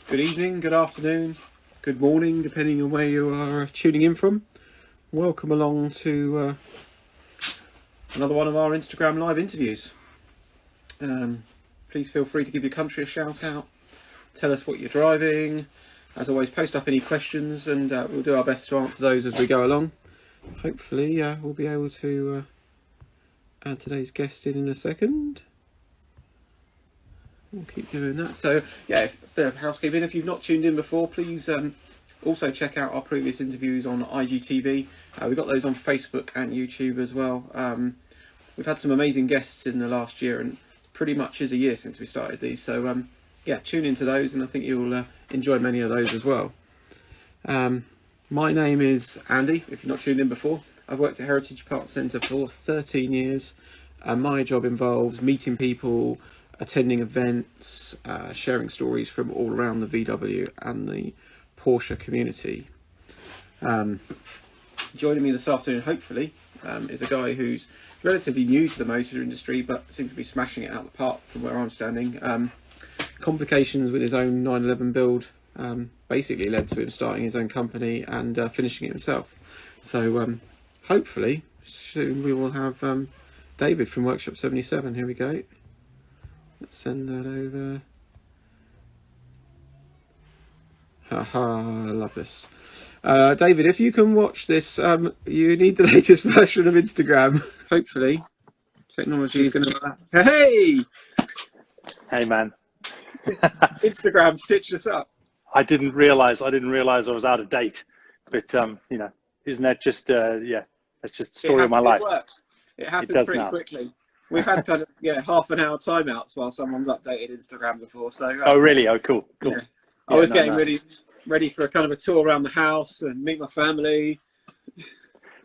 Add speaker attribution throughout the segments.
Speaker 1: Good evening, good afternoon, good morning, depending on where you are tuning in from. Welcome along to another one of our Instagram live interviews. Please feel free to give your country a shout out, tell us what you're driving. As always, post up any questions and we'll do our best to answer those as we go along. Hopefully we'll be able to add today's guest in a second. We'll keep doing that. So yeah, housekeeping, if you've not tuned in before, please also check out our previous interviews on IGTV. We've got those on Facebook and YouTube as well. We've had some amazing guests in the last year, and pretty much is a year since we started these. So yeah, tune into those, and I think you'll enjoy many of those as well. My name is Andy, if you're not tuned in before. I've worked at Heritage Parts Centre for 13 years, and my job involves meeting people, attending events, sharing stories from all around the VW and the Porsche community. Joining me this afternoon, hopefully, is a guy who's relatively new to the motor industry, but seems to be smashing it out of the park from where I'm standing. Complications with his own 911 build basically led to him starting his own company and finishing it himself. So hopefully soon we will have David from Workshop 77. Here we go. Let's send that over. Haha, I love this. David, if you can watch this, you need the latest version of Instagram. Hopefully, technology is going to... Hey!
Speaker 2: Hey, man.
Speaker 1: Instagram stitched us up.
Speaker 2: I didn't realize I was out of date, but you know, isn't that just yeah, that's just the story of my life.
Speaker 1: It works. It happens pretty quickly. We've had kind of half an hour timeouts while someone's updated Instagram before. So
Speaker 2: oh really? Oh cool.
Speaker 1: Yeah. I was getting ready for a kind of a tour around the house and meet my family.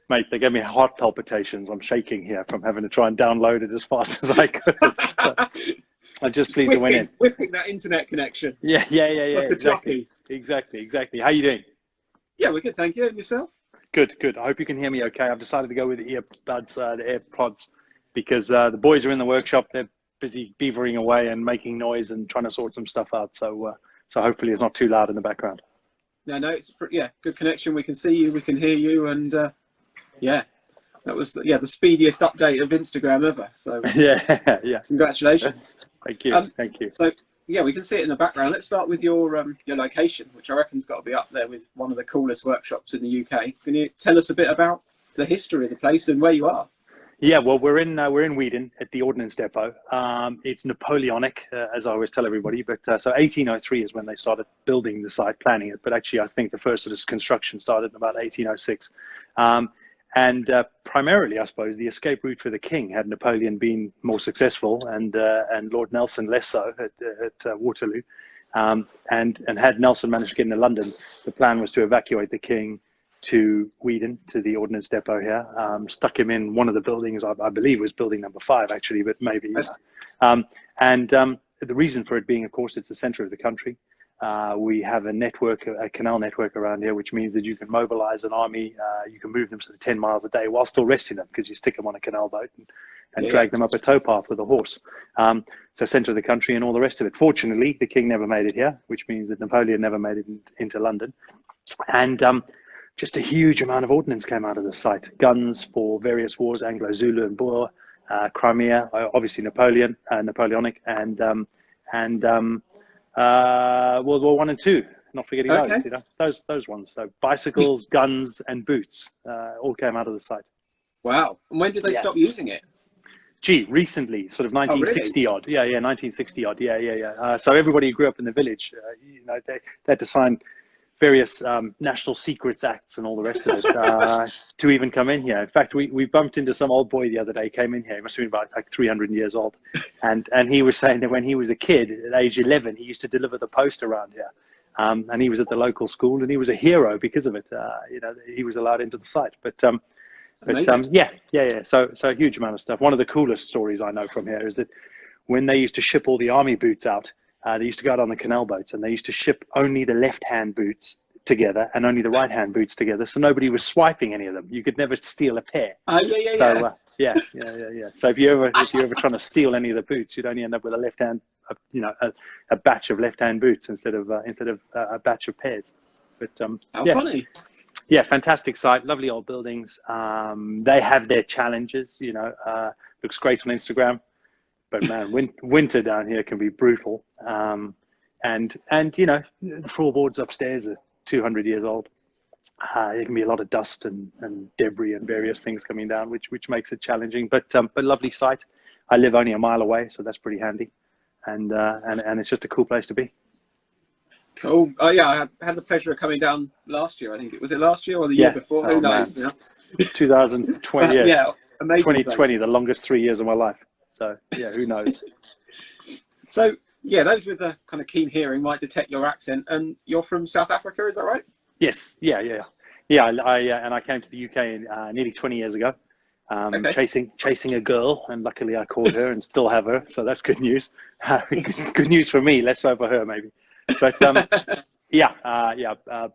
Speaker 2: Mate, they gave me heart palpitations. I'm shaking here from having to try and download it as fast as I could. So, I'm just pleased to win in.
Speaker 1: Whipping that internet connection.
Speaker 2: Yeah. Exactly. How you doing?
Speaker 1: Yeah, we're good, thank you. And yourself?
Speaker 2: Good. I hope you can hear me okay. I've decided to go with the earbuds, the AirPods, because the boys are in the workshop. They're busy beavering away and making noise and trying to sort some stuff out. So hopefully it's not too loud in the background.
Speaker 1: No, it's good connection. We can see you, we can hear you, and that was the speediest update of Instagram ever. So
Speaker 2: yeah.
Speaker 1: Congratulations.
Speaker 2: Thank you.
Speaker 1: So yeah, we can see it in the background. Let's start with your location, which I reckon's got to be up there with one of the coolest workshops in the UK. Can you tell us a bit about the history of the place and where you are?
Speaker 2: Yeah, well, we're in Weedon at the Ordnance Depot. It's Napoleonic, as I always tell everybody, but so 1803 is when they started building the site, planning it. But actually, I think the first sort of construction started in about 1806. And primarily, I suppose, the escape route for the king, had Napoleon been more successful and Lord Nelson less so at Waterloo. And had Nelson managed to get into London, the plan was to evacuate the king to Weedon, to the Ordnance Depot here, stuck him in one of the buildings, I believe was building number 5 actually, but maybe. The reason for it being, of course, it's the center of the country. We have a canal network around here, which means that you can mobilize an army, you can move them sort of 10 miles a day while still resting them, because you stick them on a canal boat and drag them up a towpath with a horse. So center of the country and all the rest of it. Fortunately, the king never made it here, which means that Napoleon never made it into London. And just a huge amount of ordnance came out of the site. Guns for various wars, Anglo-Zulu and Boer, Crimea, obviously Napoleonic, and World War I and II. Not forgetting those, those ones. So bicycles, guns, and boots all came out of the site.
Speaker 1: Wow! And when did they stop using it?
Speaker 2: Gee, recently, sort of 1960 odd. Yeah, 1960 odd. Yeah. So everybody who grew up in the village, they had to sign various national secrets acts and all the rest of it to even come in here. In fact, we bumped into some old boy the other day, came in here, he must have been about like 300 years old, and he was saying that when he was a kid at age 11, he used to deliver the post around here, and he was at the local school and he was a hero because of it. He was allowed into the site, but so a huge amount of stuff. One of the coolest stories I know from here is that when they used to ship all the army boots out, they used to go out on the canal boats and they used to ship only the left-hand boots together and only the right-hand boots together, so nobody was swiping any of them. You could never steal a pair. So if you ever trying to steal any of the boots, you'd only end up with a left-hand a batch of left-hand boots instead of a batch of pairs. But
Speaker 1: How
Speaker 2: yeah.
Speaker 1: funny.
Speaker 2: Yeah, fantastic site, lovely old buildings. They have their challenges, looks great on Instagram, but man, winter down here can be brutal. And the floorboards upstairs are 200 years old. There can be a lot of dust and debris and various things coming down, which makes it challenging. But lovely site. I live only a mile away, so that's pretty handy, and it's just a cool place to be.
Speaker 1: Cool. Oh yeah, I had the pleasure of coming down last year. I think was it last year or the year before? Who knows?
Speaker 2: Man. 2020.
Speaker 1: Yeah, amazing.
Speaker 2: 2020, the longest 3 years of my life. So yeah, who knows?
Speaker 1: So yeah, those with the kind of keen hearing might detect your accent, and you're from South Africa, is that right?
Speaker 2: Yes. Yeah. I came to the UK nearly 20 years ago, chasing a girl, and luckily I caught her and still have her. So that's good news. Good news for me, less so for her maybe. But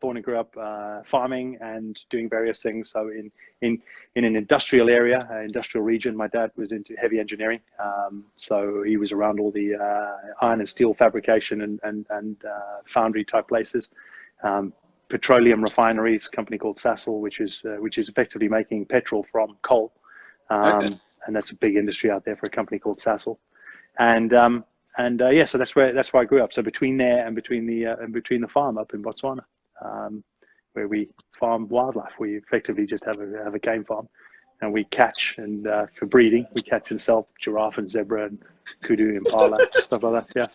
Speaker 2: born and grew up farming and doing various things. So in an industrial area, industrial region, my dad was into heavy engineering. So he was around all the iron and steel fabrication and foundry type places. Petroleum refineries, a company called Sasol, which is effectively making petrol from coal. And that's a big industry out there for a company called Sasol. So that's where I grew up. So between there and between the farm up in Botswana, where we farm wildlife, we effectively just have a game farm, and we catch and for breeding, we catch and sell giraffe and zebra and kudu, impala, stuff like that.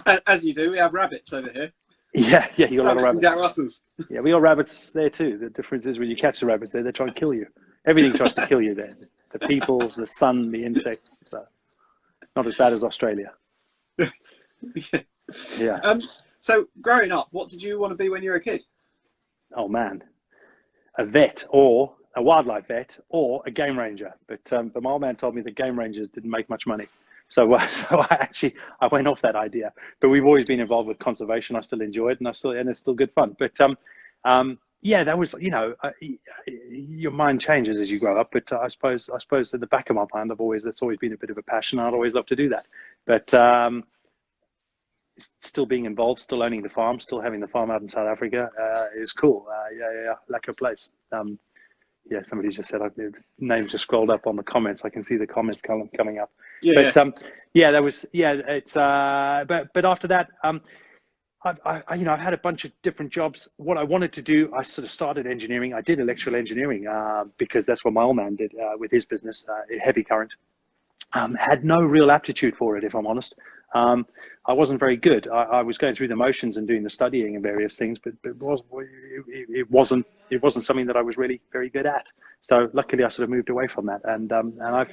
Speaker 1: Yeah. As you do, we have rabbits over here.
Speaker 2: Yeah, you got a lot of rabbits.
Speaker 1: Jack Russells.
Speaker 2: Yeah, we got rabbits there too. The difference is when you catch the rabbits there, they try and kill you. Everything tries to kill you there. The people, the sun, the insects. So not as bad as Australia. Yeah.
Speaker 1: So growing up, what did you want to be when you were a kid?
Speaker 2: Oh man, a vet or a wildlife vet or a game ranger. But my old man told me that game rangers didn't make much money. So I went off that idea. But we've always been involved with conservation. I still enjoy it, and it's still good fun. But that was your mind changes as you grow up. But I suppose at the back of my mind, that's always been a bit of a passion. I'd always love to do that. But still being involved, still owning the farm, still having the farm out in South Africa is cool. Like a place. Somebody just said names just scrolled up on the comments. I can see the comments coming up. But after that, I've had a bunch of different jobs. What I wanted to do, I sort of started engineering. I did electrical engineering because that's what my old man did with his business, heavy current. Had no real aptitude for it, if I'm honest. I wasn't very good. I was going through the motions and doing the studying and various things, but it wasn't something that I was really very good at. So luckily, I sort of moved away from that, and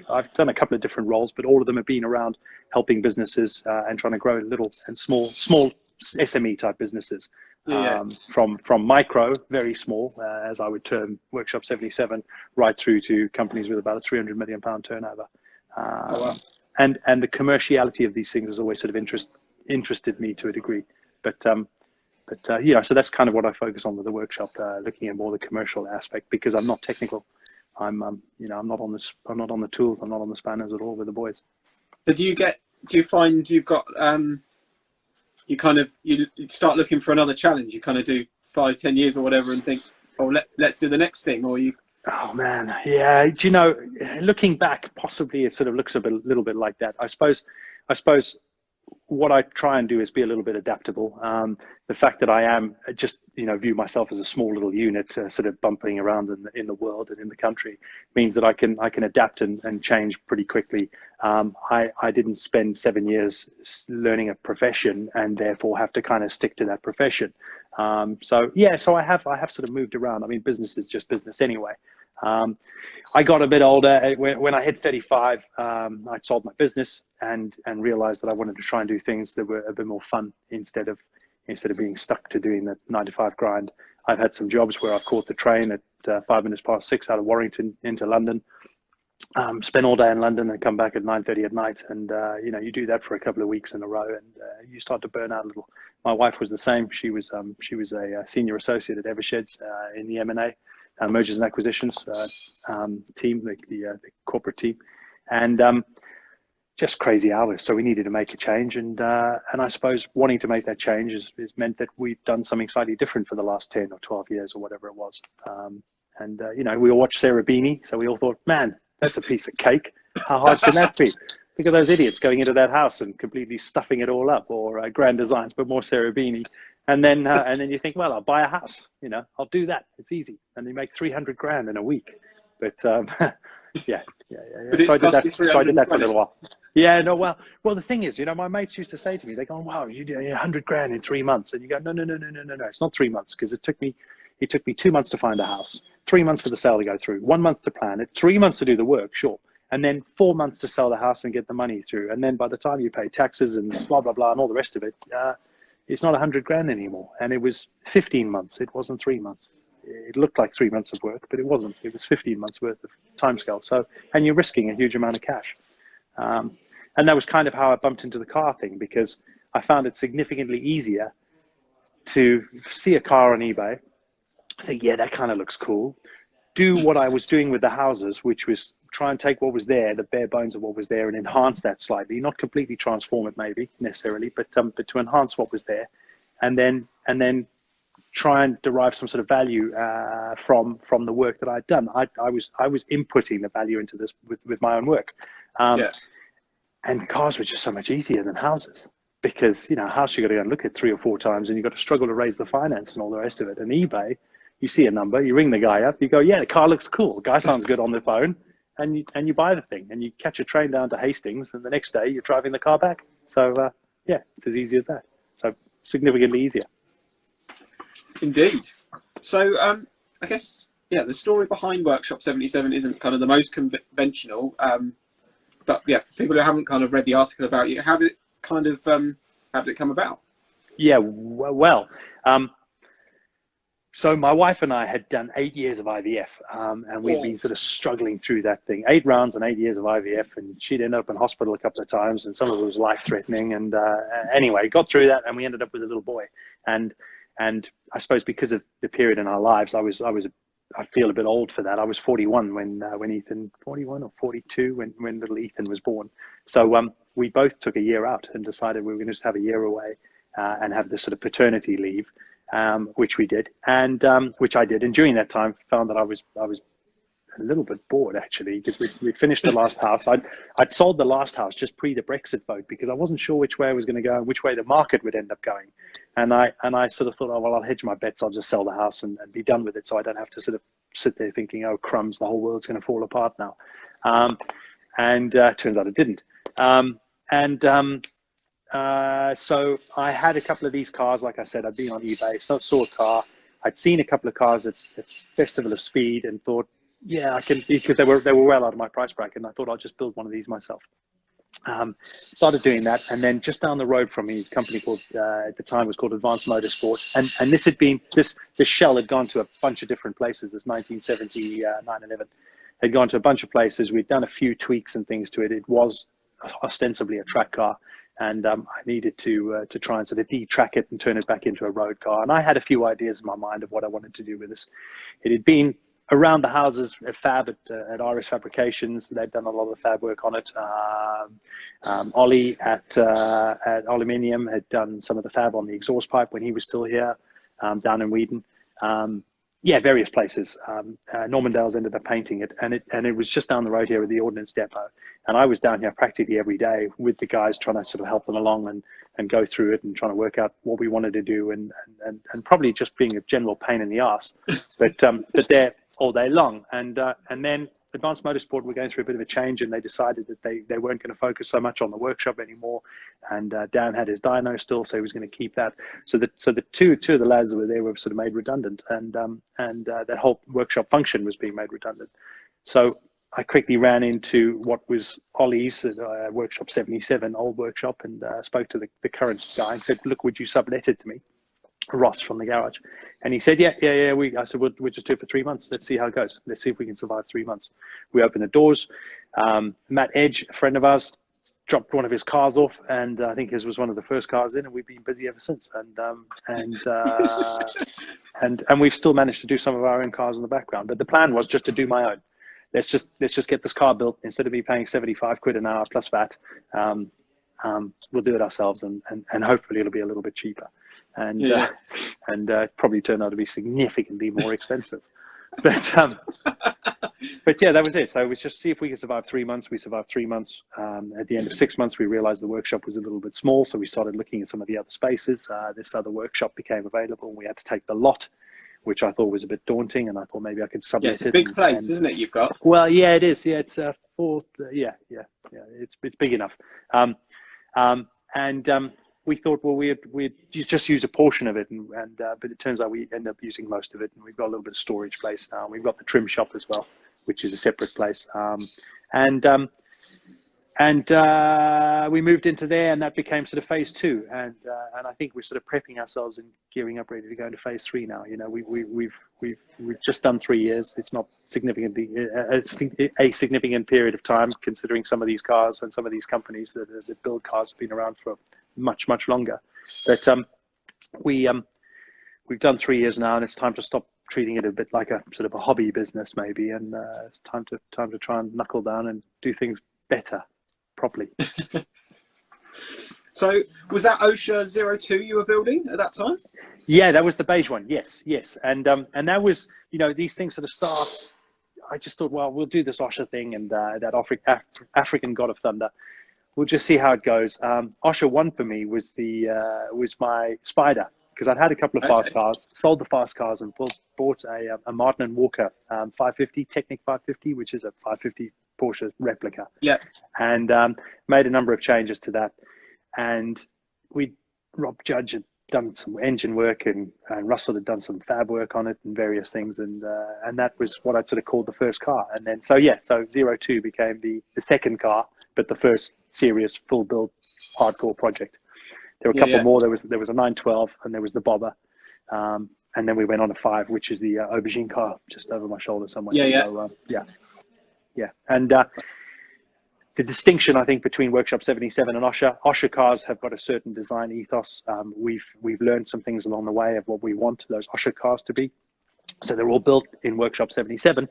Speaker 2: I've done a couple of different roles, but all of them have been around helping businesses and trying to grow little and small SME type businesses. From micro, very small, as I would term Workshop 77, right through to companies with about a £300 million turnover. And the commerciality of these things has always sort of interested me to a degree. But so that's kind of what I focus on with the workshop, looking at more the commercial aspect, because I'm not technical. I'm not on the tools. I'm not on the spanners at all with the boys.
Speaker 1: But do you find you've got you start looking for another challenge? You kind of do 5-10 years or whatever and think, oh, let's do the next thing, or you.
Speaker 2: Oh man, yeah. Do you know, looking back, possibly it sort of looks little bit like that. I suppose what I try and do is be a little bit adaptable. The fact that I am just, view myself as a small little unit, sort of bumping around in the world and in the country, means that I can adapt and change pretty quickly. I didn't spend 7 years learning a profession and therefore have to kind of stick to that profession. So I have sort of moved around. I mean, business is just business anyway. I got a bit older when I hit 35. I sold my business and realized that I wanted to try and do things that were a bit more fun instead of being stuck to doing the 9-to-5 grind. I've had some jobs where I've caught the train at 5 minutes past 6 out of Warrington into London, spend all day in London and come back at 9:30 at night. And, you do that for a couple of weeks in a row and you start to burn out a little. My wife was the same. She was a senior associate at Eversheds in the M&A, mergers and acquisitions team, the corporate team. And just crazy hours. So we needed to make a change, and I suppose wanting to make that change is meant that we've done something slightly different for the last 10 or 12 years or whatever it was. You know, we all watched Sarah Beanie, so we all thought, man, that's a piece of cake. How hard can that be? Look at those idiots going into that house and completely stuffing it all up, or Grand Designs, but more Sarah Beanie. And then you think, well, I'll buy a house. You know, I'll do that. It's easy, and they make 300 grand in a week. But yeah.
Speaker 1: But
Speaker 2: So I did that. So I did that for a
Speaker 1: 320.
Speaker 2: little while. Yeah, no, well, the thing is, you know, my mates used to say to me, they go, wow, you do 100 grand in 3 months, and you go, no, it's not 3 months, because it took me 2 months to find a house, 3 months for the sale to go through, 1 month to plan it, 3 months to do the work, sure, and then 4 months to sell the house and get the money through, and then by the time you pay taxes and blah blah blah and all the rest of it, it's not 100 grand anymore. And it was 15 months. It wasn't 3 months. It looked like 3 months of work, but it wasn't. It was 15 months worth of timescale. So, and you're risking a huge amount of cash. And that was kind of how I bumped into the car thing, because I found it significantly easier to see a car on eBay, think, yeah, that kind of looks cool. Do what I was doing with the houses, which was try and take what was there, the bare bones of what was there, and enhance that slightly. Not completely transform it, maybe necessarily, but to enhance what was there, and then try and derive some sort of value from the work that I'd done. I was inputting the value into this with my own work. And cars were just so much easier than houses, because, you know, a house you got to go and look at 3 or 4 times, and you got to struggle to raise the finance and all the rest of it. And eBay, you see a number, you ring the guy up, you go, yeah, the car looks cool, the guy sounds good on the phone, and you buy the thing, and you catch a train down to Hastings, and the next day you're driving the car back. So yeah, it's as easy as that. So significantly easier.
Speaker 1: Indeed. So I guess, yeah, the story behind Workshop 77 isn't kind of the most conventional, but yeah, for people who haven't kind of read the article about you, how did it come about?
Speaker 2: Yeah, well, so my wife and I had done 8 years of IVF, and we'd been sort of struggling through that thing. 8 rounds and 8 years of IVF, and she'd ended up in hospital a couple of times, and some of it was life-threatening. And anyway, got through that, and we ended up with a little boy. And I suppose because of the period in our lives, I feel a bit old for that. I was 41 when Ethan, 41 or 42 when little Ethan was born. So we both took a year out and decided we were going to just have a year away and have this sort of paternity leave, which we did, and which I did. And during that time, found that I was a little bit bored, actually, because we'd finished the last house. I'd sold the last house just pre the Brexit vote, because I wasn't sure which way I was going to go and which way the market would end up going. And I sort of thought, oh, well, I'll hedge my bets. I'll just sell the house and be done with it, so I don't have to sort of sit there thinking, oh, crumbs, the whole world's going to fall apart now. Turns out it didn't. So I had a couple of these cars. Like I said, I'd been on eBay, saw a car. I'd seen a couple of cars at Festival of Speed and thought, yeah, I can, because they were well out of my price bracket, and I thought I'll just build one of these myself. Started doing that, and then just down the road from me is a company called, at the time was called Advanced Motorsport, and this had been, this shell had gone to a bunch of different places. This 1970 911 had gone to a bunch of places. We'd done a few tweaks and things to it. It was ostensibly a track car, and I needed to try and sort of de-track it and turn it back into a road car. And I had a few ideas in my mind of what I wanted to do with this. It had been around the houses at Fab at RS Fabrications. They'd done a lot of the fab work on it. Ollie at Aluminium had done some of the fab on the exhaust pipe when he was still here, down in Weedon. Yeah, various places. Normandale's ended up painting it, and it was just down the road here at the Ordnance Depot. And I was down here practically every day with the guys, trying to sort of help them along and go through it and trying to work out what we wanted to do, and probably just being a general pain in the ass. But they're all day long. And then Advanced Motorsport were going through a bit of a change, and they decided that they weren't going to focus so much on the workshop anymore. And Dan had his dyno still, so he was going to keep that. So the two of the lads that were there were sort of made redundant, and that whole workshop function was being made redundant. So I quickly ran into what was Ollie's Workshop 77, old workshop, and spoke to the current guy and said, look, would you sublet it to me? Ross from the garage. And he said, yeah. I said, we'll just do it for 3 months. Let's see how it goes. Let's see if we can survive 3 months. We opened the doors. Matt Edge, a friend of ours, dropped one of his cars off, and I think his was one of the first cars in, and we've been busy ever since. And we've still managed to do some of our own cars in the background. But the plan was just to do my own. let's just get this car built instead of me paying 75 quid an hour plus VAT. We'll do it ourselves, and hopefully it'll be a little bit cheaper, and probably turn out to be significantly more expensive. But yeah, that was it. So it was just see if we could survive 3 months. We survived 3 months. At the end of 6 months, we realized the workshop was a little bit small, so we started looking at some of the other spaces. This other workshop became available, and we had to take the lot, which I thought was a bit daunting, and I thought maybe I could sublet it.
Speaker 1: It's a big place, isn't it? You've got.
Speaker 2: Well, yeah, it is. Yeah, it's it's big enough. We thought, well, we'd just use a portion of it, but it turns out we end up using most of it, and we've got a little bit of storage place now. We've got the trim shop as well, which is a separate place. We moved into there, and that became sort of phase 2. And I think we're sort of prepping ourselves and gearing up, ready to go into phase 3 now. You know, we've just done 3 years. It's not significantly a significant period of time, considering some of these cars and some of these companies that build cars have been around for much longer. But we've done 3 years now, and it's time to stop treating it a bit like a sort of a hobby business, maybe, and it's time to try and knuckle down and do things better, properly.
Speaker 1: So was that Osha 02 you were building at that time?
Speaker 2: Yeah, that was the beige one. Yes, and that was, you know, these things sort of start. I just thought, well, we'll do this Osha thing, and that African God of Thunder. We'll just see how it goes. Osha 1 for me was was my Spider, because I'd had a couple of fast cars, sold the fast cars, and bought a Martin and Walker 550, Technic 550, which is a 550 Porsche replica.
Speaker 1: Yeah.
Speaker 2: And made a number of changes to that. And Rob Judge had done some engine work, and Russell had done some fab work on it and various things. And that was what I'd sort of called the first car. And then, so 02 became the second car, but the first serious full build hardcore project. There were a couple more. There was a 912, and there was the Bobber. And then we went on a 5, which is the aubergine car just over my shoulder somewhere. And the distinction, I think, between Workshop 77 and Osha cars have got a certain design ethos. We've learned some things along the way of what we want those Osha cars to be. So they're all built in Workshop 77,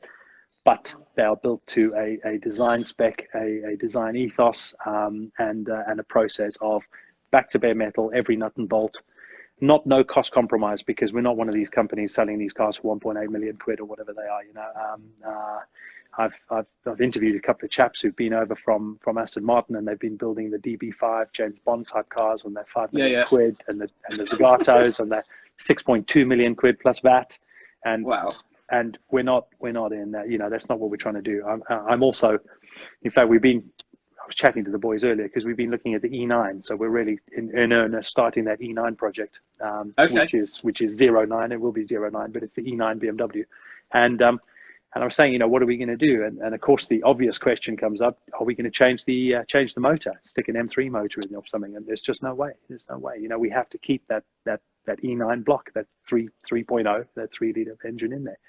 Speaker 2: but they are built to a design spec, a design ethos, and a process of back to bare metal, every nut and bolt. No cost compromise, because we're not one of these companies selling these cars for 1.8 million quid or whatever they are. You know, I've interviewed a couple of chaps who've been over from Aston Martin, and they've been building the DB5 James Bond type cars, and they're 5 million quid, and the Zagatos, and they're 6.2 million quid plus VAT. And
Speaker 1: wow.
Speaker 2: And we're not in that. You know, that's not what we're trying to do. I'm also, in fact, I was chatting to the boys earlier, because we've been looking at the E9, so we're really in earnest starting that E9 project, which is 09. It will be 09, but it's the E9 BMW, and I was saying, you know, what are we going to do? And of course, the obvious question comes up: are we going to change the motor, stick an M3 motor in or something? And there's just no way. There's no way. You know, we have to keep that E9 block, that 3.0, that 3-liter engine in there.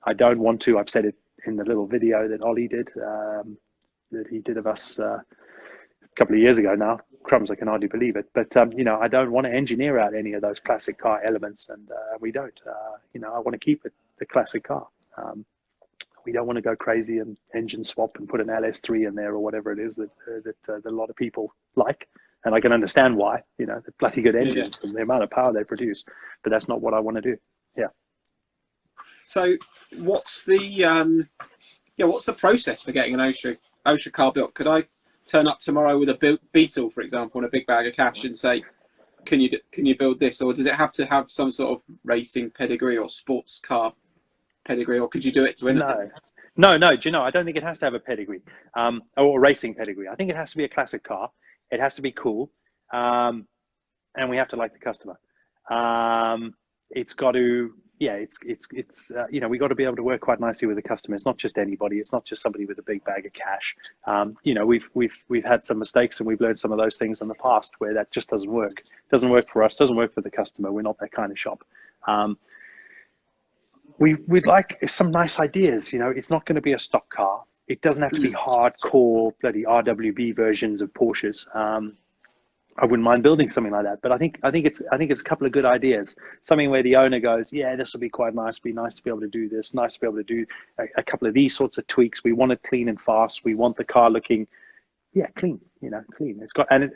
Speaker 2: I don't want to. I've said it in the little video that Ollie did. That he did of us a couple of years ago now. Crumbs, I can hardly believe it. But, you know, I don't want to engineer out any of those classic car elements, and we don't. You know, I want to keep it the classic car. We don't want to go crazy and engine swap and put an LS3 in there or whatever it is that a lot of people like. And I can understand why, you know, they're bloody good engines and the amount of power they produce. But that's not what I want to do. Yeah.
Speaker 1: So what's the process for getting an Osha car built? Could I turn up tomorrow with a Beetle, for example, and a big bag of cash and say, can you build this? Or does it have to have some sort of racing pedigree or sports car pedigree, or could you do it to anything?
Speaker 2: No. Do you know, I don't think it has to have a pedigree or a racing pedigree. I think it has to be a classic car. It has to be cool, and we have to like the customer. It's got to, you know, we got to be able to work quite nicely with the customer. It's not just anybody. It's not just somebody with a big bag of cash. You know, we've had some mistakes, and we've learned some of those things in the past where that just doesn't work. It doesn't work for us. Doesn't work for the customer. We're not that kind of shop. We'd like some nice ideas. You know, it's not going to be a stock car. It doesn't have to be hardcore bloody RWB versions of Porsches. I wouldn't mind building something like that. But I think it's a couple of good ideas. Something where the owner goes, yeah, this will be quite nice. Be nice to be able to do this. Nice to be able to do a couple of these sorts of tweaks. We want it clean and fast. We want the car looking, yeah, clean. You know, clean. It's got and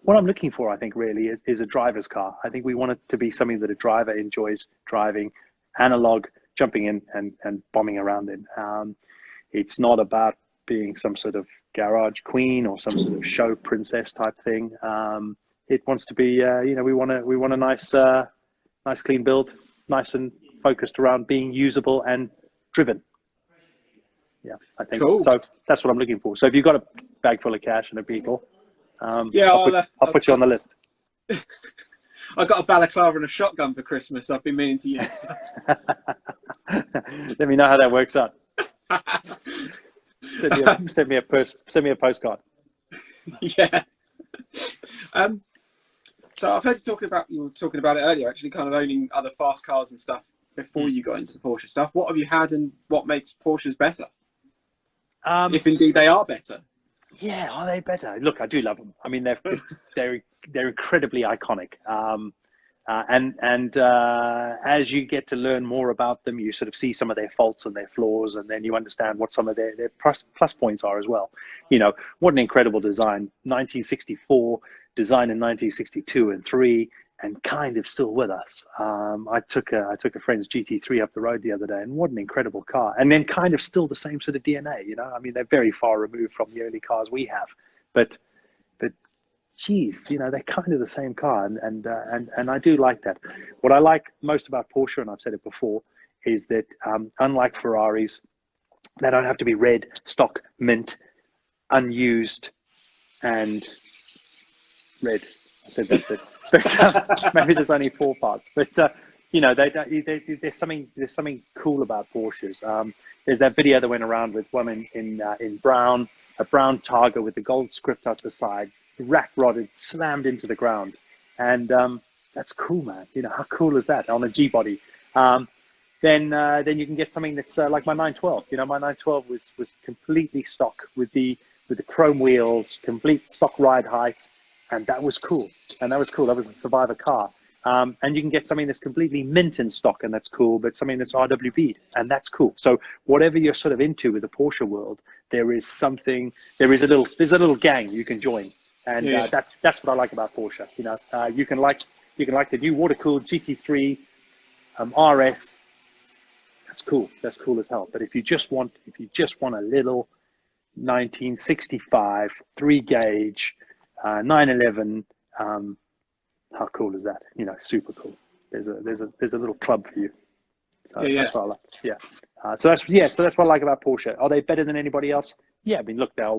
Speaker 2: what I'm looking for, I think, really is a driver's car. I think we want it to be something that a driver enjoys driving, analog, jumping in and bombing around in. It's not about being some sort of garage queen or some sort of show princess type thing. It wants to be, you know, we want a nice, nice clean build, nice and focused around being usable and driven. Yeah, I think
Speaker 1: Cool.
Speaker 2: so. That's what I'm looking for. So if you've got a bag full of cash and a vehicle,
Speaker 1: yeah,
Speaker 2: I'll put you on the list.
Speaker 1: I got a balaclava and a shotgun for Christmas. I've been meaning to use.
Speaker 2: Let me know how that works out. Send me a postcard.
Speaker 1: Yeah. So I've heard you were talking about it earlier, actually, kind of owning other fast cars and stuff before you got into the Porsche stuff. What have you had, and what makes Porsches better? If indeed they are better.
Speaker 2: Yeah, are they better? Look, I do love them. I mean, they're incredibly iconic. And as you get to learn more about them, you sort of see some of their faults and their flaws, and then you understand what some of their plus points are as well. You know, what an incredible design. 1964, design in 1962 and 3, and kind of still with us. I took a friend's GT3 up the road the other day, and what an incredible car. And then kind of still the same sort of DNA, you know. I mean, they're very far removed from the early cars we have, but geez, you know, they're kind of the same car, and I do like that. What I like most about Porsche, and I've said it before, is that unlike Ferraris, they don't have to be red, stock, mint, unused, and red. I said that, but maybe there's only 4 parts. But you know, there's something cool about Porsches. There's that video that went around with one in brown, a brown Targa with the gold script out the side, rack rodded, slammed into the ground, and that's cool, man. You know, how cool is that on a G body? Then you can get something that's like my 912. You know, my 912 was completely stock with the chrome wheels, complete stock ride height, and that was cool. That was a survivor car. And you can get something that's completely mint in stock, and that's cool, but something that's RWB'd, and that's cool. So whatever you're sort of into with the Porsche world, there's a little gang you can join. And that's what I like about Porsche. You know, you can like the new water-cooled GT3 RS. That's cool. That's cool as hell. But if you just want a little 1965 3-gauge 911, how cool is that? You know, super cool. There's a little club for you. So that's what I like. Yeah. So that's what I like about Porsche. Are they better than anybody else? Yeah. I mean, look, they're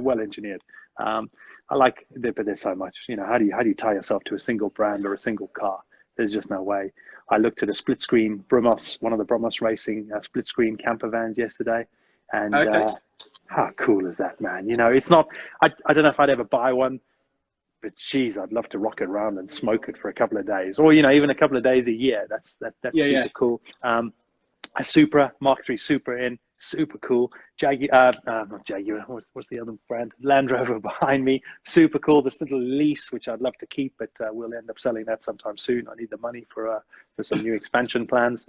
Speaker 2: well engineered. But there's so much. You know, how do you tie yourself to a single brand or a single car? There's just no way. I looked at a split screen Brumos, one of the Brumos Racing split screen camper vans yesterday, and how cool is that, man? You know, it's not. I don't know if I'd ever buy one, but geez, I'd love to rock it around and smoke it for a couple of days, or you know, even a couple of days a year. That's super cool. A Supra Mark III Supra in. Super cool. Not Jaguar. What's the other brand? Land Rover behind me. Super cool. This little lease, which I'd love to keep, but we'll end up selling that sometime soon. I need the money for some new expansion plans.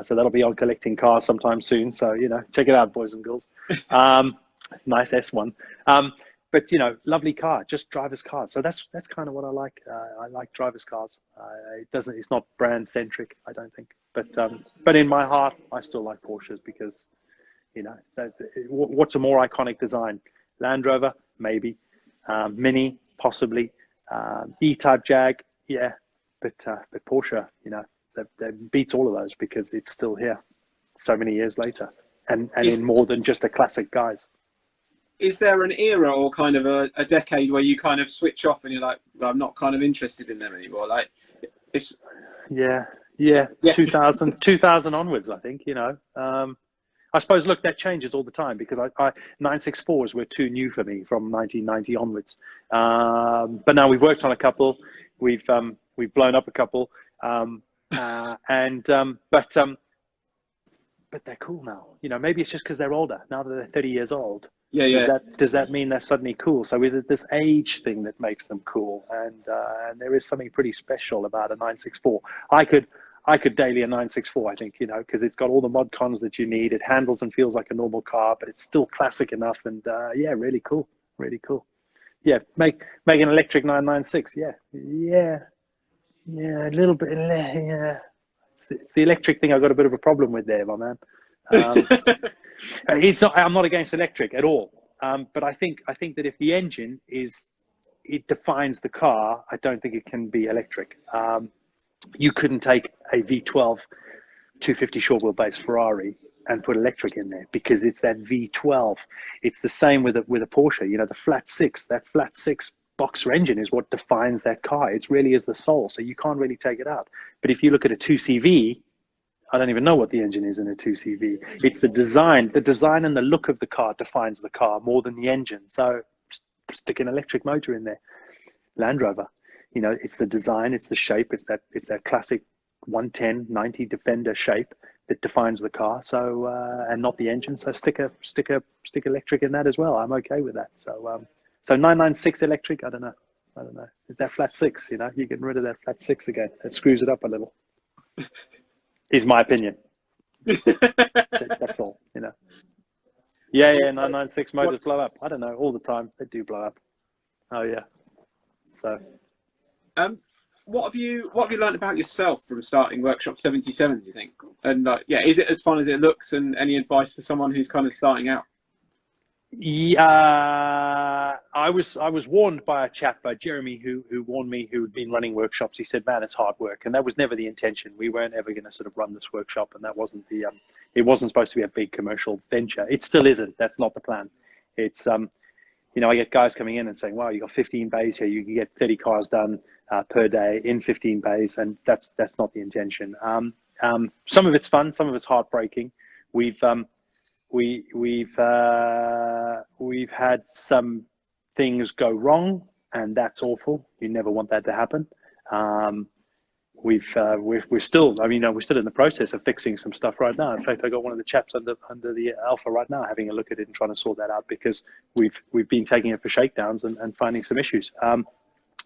Speaker 2: So that'll be on collecting cars sometime soon. So, you know, check it out, boys and girls. Nice S1. But, you know, lovely car, just driver's cars. So that's kind of what I like. I like driver's cars. It's not brand centric, I don't think. But in my heart, I still like Porsches because, you know, what's a more iconic design? Land Rover, maybe. Mini, possibly. E-Type Jag, yeah. But Porsche, you know, that beats all of those because it's still here so many years later. And in more than just a classic, guys.
Speaker 1: Is there an era or kind of a decade where you kind of switch off and you're like, well, I'm not kind of interested in them anymore? Like, it's...
Speaker 2: Yeah. 2000 onwards, I think, you know. I suppose, look, that changes all the time because 964s were too new for me from 1990 onwards. But now we've worked on a couple, we've blown up a couple, but they're cool now. You know, maybe it's just because they're older now that they're 30 years old.
Speaker 1: Yeah, yeah.
Speaker 2: Does that mean they're suddenly cool? So is it this age thing that makes them cool? And there is something pretty special about a 964. I could daily a 964, I think, because it's got all the mod cons that you need. It handles and feels like a normal car, but it's still classic enough. And yeah, really cool, really cool. Yeah, make an electric 996. Yeah, a little bit. Yeah, it's the electric thing I've got a bit of a problem with there, my man. It's not. I'm not against electric at all. But I think that if the engine it defines the car, I don't think it can be electric. You couldn't take a V12 250 short wheelbase Ferrari and put electric in there because it's that V12. It's the same with a Porsche. The flat six. That flat six boxer engine is what defines that car. It really is the soul. So you can't really take it out. But if you look at a 2CV, I don't even know what the engine is in a 2CV. It's the design and the look of the car defines the car more than the engine. So stick an electric motor in there. Land Rover, it's the design, it's the shape, it's that classic 110, 90 Defender shape that defines the car. So and not the engine. So stick electric in that as well. I'm okay with that. So 996 electric. I don't know. Is that flat six? You're getting rid of that flat six again. That screws it up a little. Is my opinion. That's all, Yeah, 996 motors blow up. I don't know, all the time they do blow up. Oh yeah. So,
Speaker 1: what have you learned about yourself from starting Workshop 77? Do you think? And is it as fun as it looks? And any advice for someone who's kind of starting out?
Speaker 2: Yeah, I was warned by a chap, Jeremy, who warned me, who had been running workshops. He said, "Man, it's hard work," and that was never the intention. We weren't ever going to sort of run this workshop, and that wasn't it wasn't supposed to be a big commercial venture. It still isn't. That's not the plan. It's I get guys coming in and saying, "Wow, you got 15 bays here. You can get 30 cars done per day in 15 bays," and that's not the intention. Some of it's fun, some of it's heartbreaking. We've had some things go wrong, and that's awful. You never want that to happen. We're still in the process of fixing some stuff right now. In fact, I got one of the chaps under the Alfa right now having a look at it and trying to sort that out because we've been taking it for shakedowns and finding some issues.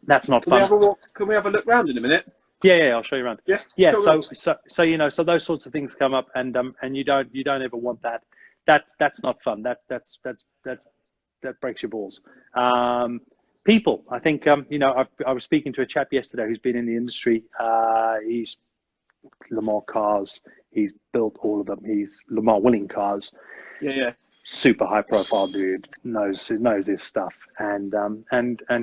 Speaker 2: That's not fun.
Speaker 1: Can we have a look round in a minute?
Speaker 2: Yeah, I'll show you around.
Speaker 1: Yeah.
Speaker 2: Cool. So those sorts of things come up, and you don't ever want that. That's not fun. That breaks your balls. People, I think, I was speaking to a chap yesterday who's been in the industry. He's Le Mans cars. He's built all of them. He's Le Mans winning cars.
Speaker 1: Yeah.
Speaker 2: Super high profile dude, knows his stuff. And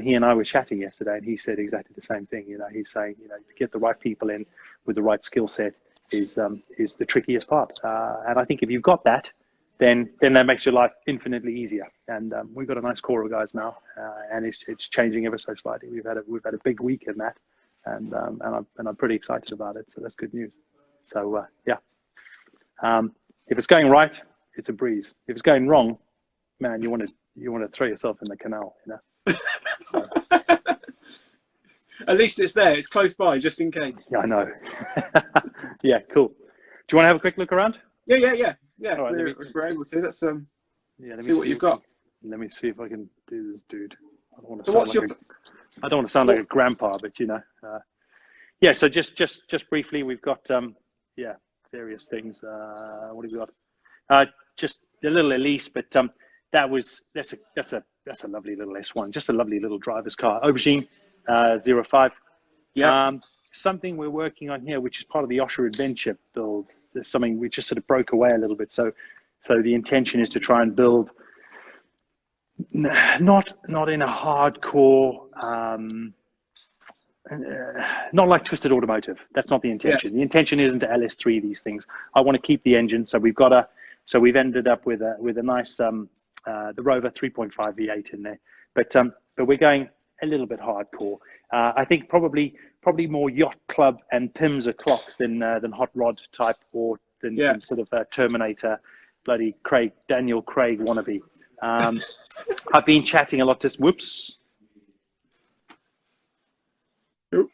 Speaker 2: he and I were chatting yesterday, and he said exactly the same thing. He's saying, to get the right people in with the right skill set is the trickiest part. And I think if you've got that, then that makes your life infinitely easier. And we've got a nice core of guys now, and it's changing ever so slightly. We've had a big week in that, and I'm pretty excited about it. So that's good news. So yeah, if it's going right, it's a breeze. If it's going wrong, man, you want to throw yourself in the canal, So.
Speaker 1: At least it's there. It's close by, just in case.
Speaker 2: Yeah, I know. Yeah, cool. Do you want to have a quick look around?
Speaker 1: Yeah.
Speaker 2: All right,
Speaker 1: we're able to. Let's
Speaker 2: let me
Speaker 1: see what you've got.
Speaker 2: Let me see if I can do this, dude. I don't want to sound like a grandpa, but yeah. So just briefly, we've got various things. What have we got? Just a little Elise, but that's a lovely little S1, just a lovely little driver's car. Aubergine 05.
Speaker 1: Yeah.
Speaker 2: Something we're working on here, which is part of the Osha Adventure build. There's something we just sort of broke away a little bit. So the intention is to try and build not in a hardcore, not like Twisted Automotive. That's not the intention. Yeah. The intention isn't to LS3 these things. I want to keep the engine. So we've ended up with a nice the Rover 3.5 V8 in there. But we're going a little bit hardcore. I think probably more yacht club and Pims o'clock than hot rod type, or than sort of Terminator, bloody Daniel Craig wannabe. I've been chatting a lot to whoops.
Speaker 1: Oop.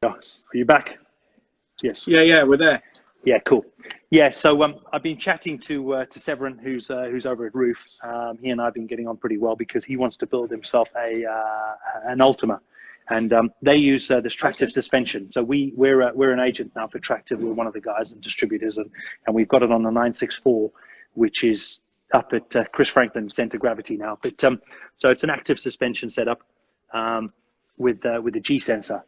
Speaker 2: Are you back? Yes.
Speaker 1: Yeah, we're there.
Speaker 2: Yeah, cool. Yeah, so I've been chatting to Severin, who's over at Roof. He and I have been getting on pretty well because he wants to build himself an Ultima, and they use this Tractive suspension. So we're an agent now for Tractive. We're one of the guys and distributors, and we've got it on the 964, which is up at Chris Franklin Center Gravity now. But so it's an active suspension setup with a G sensor.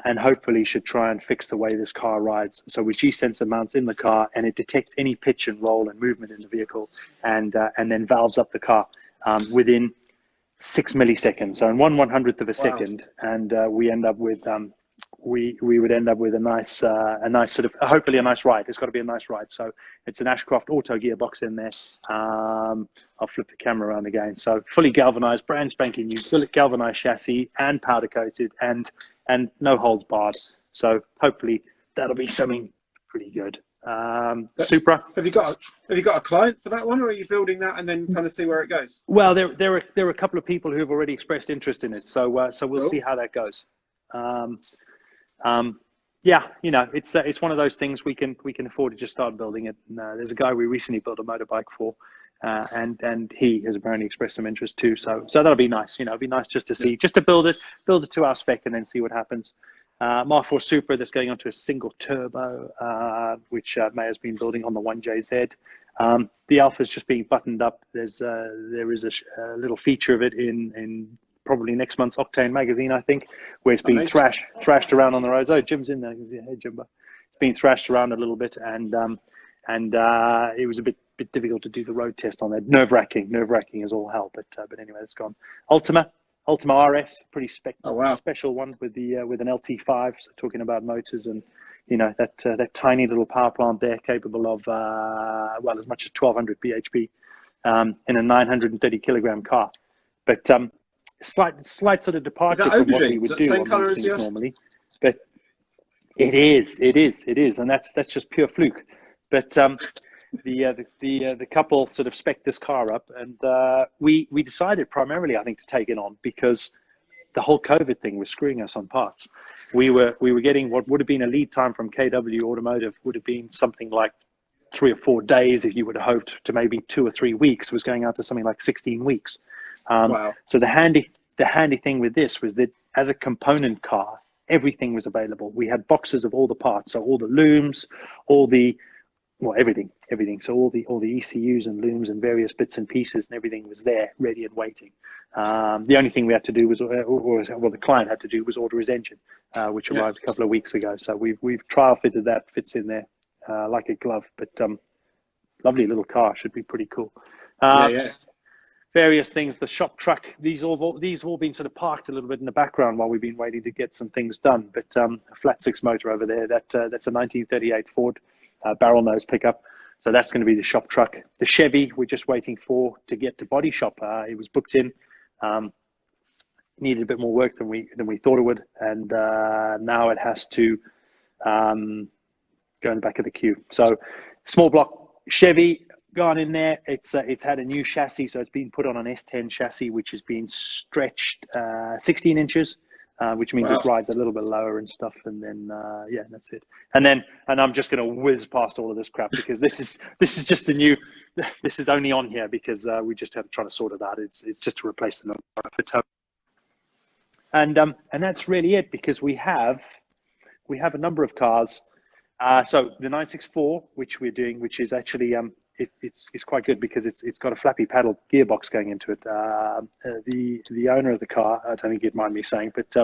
Speaker 2: And hopefully should try and fix the way this car rides. So with G-sensor mounts in the car, and it detects any pitch and roll and movement in the vehicle, and then valves up the car within 6 milliseconds. So in 1/100th of a second, and we end up with we would end up with a nice sort of, hopefully a nice ride. It's got to be a nice ride. So it's an Ashcroft auto gearbox in there. I'll flip the camera around again. So fully galvanized, brand spanking new, fully galvanized chassis and powder coated and no holds barred. So hopefully that'll be something pretty good. Supra.
Speaker 1: Have you got a client for that one, or are you building that and then kind of see where it goes?
Speaker 2: Well, there are a couple of people who have already expressed interest in it. So we'll see how that goes. Yeah, you know, it's one of those things we can afford to just start building it. And, there's a guy we recently built a motorbike for, and he has apparently expressed some interest too. So that'll be nice. You know, it'd be nice just to see, just to build it to our spec and then see what happens. Mark IV Supra that's going onto a single turbo, which May has been building on the 1JZ. The Alpha's just being buttoned up. There is a little feature of it in probably next month's Octane magazine, I think, where it's been thrashed around on the roads. Oh, Jim's in there. Hey, Jimbo. It's been thrashed around a little bit, and it was a bit difficult to do the road test on that. Nerve-wracking as all hell. But anyway, it's gone. Ultima RS, pretty special one with an LT5. So talking about motors and, you know, that tiny little power plant there, capable of well, as much as 1200 bhp in a 930 kilogram car. But slight sort of departure from what we would do on these things normally. But it is, and that's just pure fluke. But the couple sort of spec'd this car up, and we decided primarily, I think, to take it on because the whole COVID thing was screwing us on parts. We were getting what would have been a lead time from KW Automotive would have been something like 3 or 4 days if you would have hoped, to maybe 2 or 3 weeks. Was going out to something like 16 weeks.
Speaker 1: Wow. So
Speaker 2: the handy thing with this was that as a component car, everything was available. We had boxes of all the parts, so all the looms, everything. So all the ECUs and looms and various bits and pieces and everything was there, ready and waiting. The only thing we had to do was, the client had to do was order his engine, which arrived a couple of weeks ago. So we've trial fitted that, fits in there like a glove. But lovely little car, should be pretty cool. Various things, the shop truck, these have all been sort of parked a little bit in the background while we've been waiting to get some things done. But a flat 6 motor over there, that's a 1938 Ford barrel nose pickup. So that's going to be the shop truck. The Chevy, we're just waiting for to get to body shop. It was booked in, needed a bit more work than we thought it would, and now it has to go in the back of the queue. So small block Chevy gone in there. It's had a new chassis, so it's been put on an S10 chassis, which has been stretched 16 inches, which means it rides a little bit lower and stuff. And then that's it. And I'm just going to whiz past all of this crap because this is just the new. This is only on here because we just have to try to sort it out. It's just to replace the number. And that's really it, because we have a number of cars. So the 964, which we're doing, which is actually it's quite good because it's got a flappy paddle gearbox going into it. The owner of the car, I don't think he'd mind me saying, but